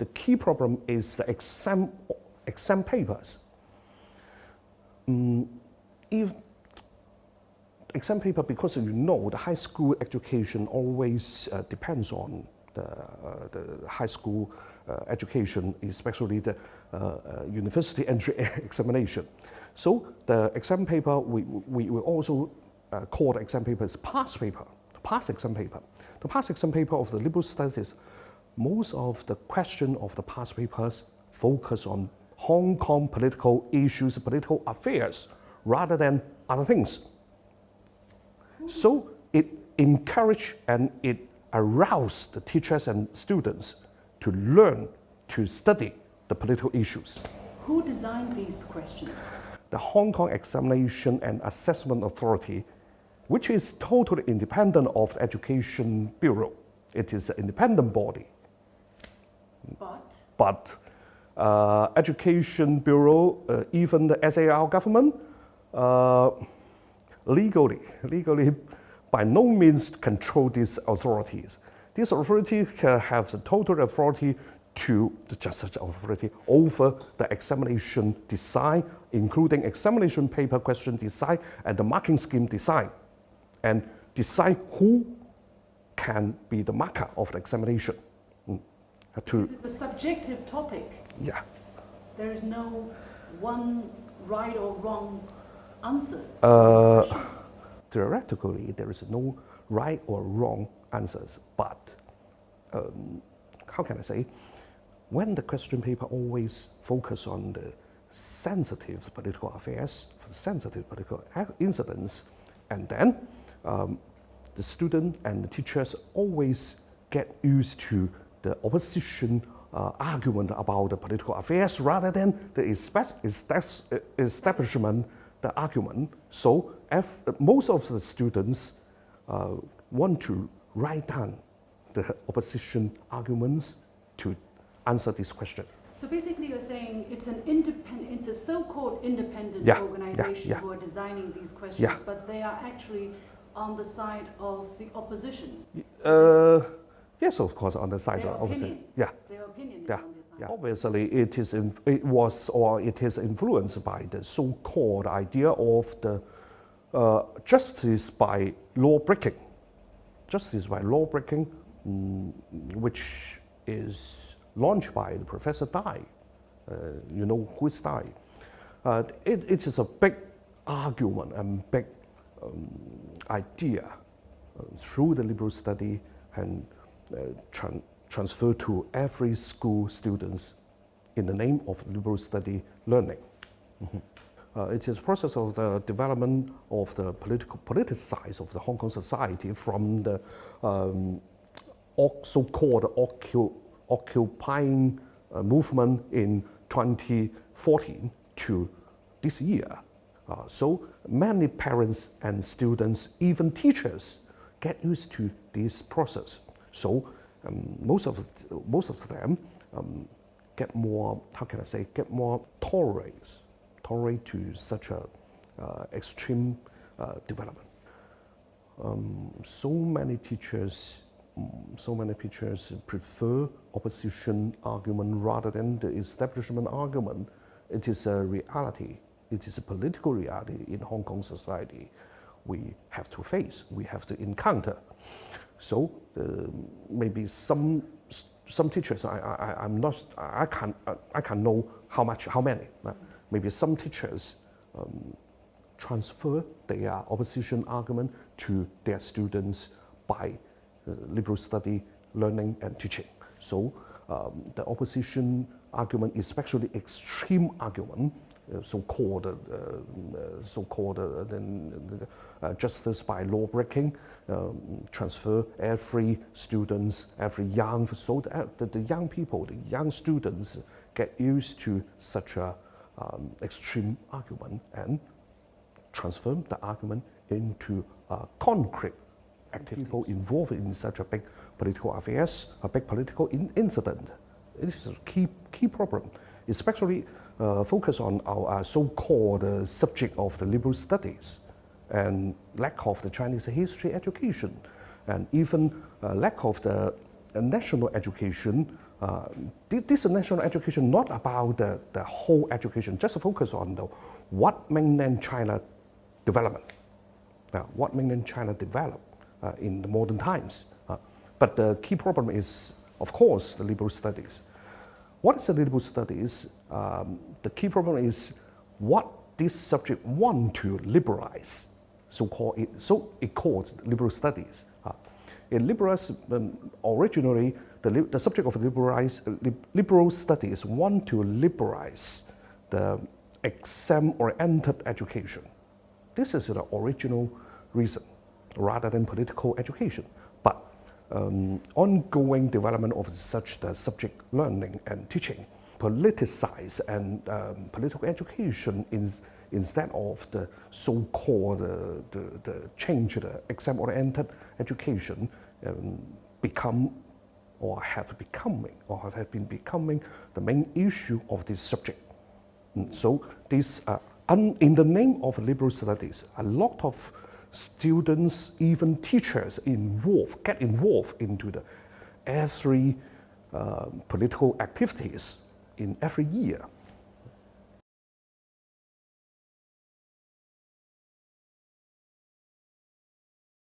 the key problem is the exam papers. If exam paper, because the high school education always depends on the high school education, especially the university entry examination. So the exam paper, we also call the exam paper as past paper, past exam paper. The past exam paper of the liberal studies, most of the question of the past papers focus on Hong Kong political issues, political affairs, rather than other things. So it encouraged and it aroused the teachers and students to learn, to study the political issues. Who designed these questions? The Hong Kong Examination and Assessment Authority, which is totally independent of the Education Bureau. It is an independent body. But Education Bureau, even the SAR government, legally by no means control these authorities. These authorities have the total authority authority over the examination design, including examination paper question design and the marking scheme design, and decide who can be the marker of the examination. This is a subjective topic. Yeah. There is no one right or wrong answer to these questions. Theoretically, there is no right or wrong answers, but how can I say? When the question paper always focus on the sensitive political affairs, sensitive political incidents, and then the student and the teachers always get used to the opposition argument about the political affairs rather than the establishment, the argument. So most of the students want to write down the opposition arguments to answer this question. So basically you're saying it's a so-called independent organization who are designing these questions, but they are actually on the side of the opposition. Yes, of course, on the side of opposition. Their opinion is on this side. Obviously, it is influenced by the so-called idea of the justice by lawbreaking. Justice by lawbreaking, which is launched by Professor Dai. You know who is Dai? It is a big argument and big idea through the liberal study and transfer to every school students in the name of liberal study learning. It is a process of the development of the politicization of the Hong Kong society from the so-called occupying movement in 2014 to this year. So many parents and students, even teachers, get used to this process. So most of them get more, how can I say, get more tolerate to such a extreme development. So many teachers prefer opposition argument rather than the establishment argument. It is a reality. It is a political reality in Hong Kong society. We have to face. We have to encounter. So maybe some teachers, I can't know how many. Maybe some teachers transfer their opposition argument to their students by liberal study learning and teaching. So the opposition argument, especially extreme argument, so-called justice by lawbreaking, transfer every students, every young, so that the young people, the young students get used to such a extreme argument and transform the argument into concrete activities. People involved in such a big political affairs, a big political incident. It is a key problem, especially focus on our so-called subject of the liberal studies and lack of the Chinese history education and even lack of the national education This is national education, not about the whole education, just focus on what mainland China development, what mainland China developed in the modern times. But the key problem is, of course, the liberal studies. What is the liberal studies? The key problem is what this subject want to liberalize, so it calls liberal studies. In originally, the subject of liberal studies want to liberalize the exam-oriented education. This is the original reason, rather than political education. But ongoing development of such the subject learning and teaching politicize and political education instead of the so-called the change the exam-oriented education become or have been becoming the main issue of this subject. So this in the name of liberal studies, a lot of students, even teachers get involved into every political activities in every year.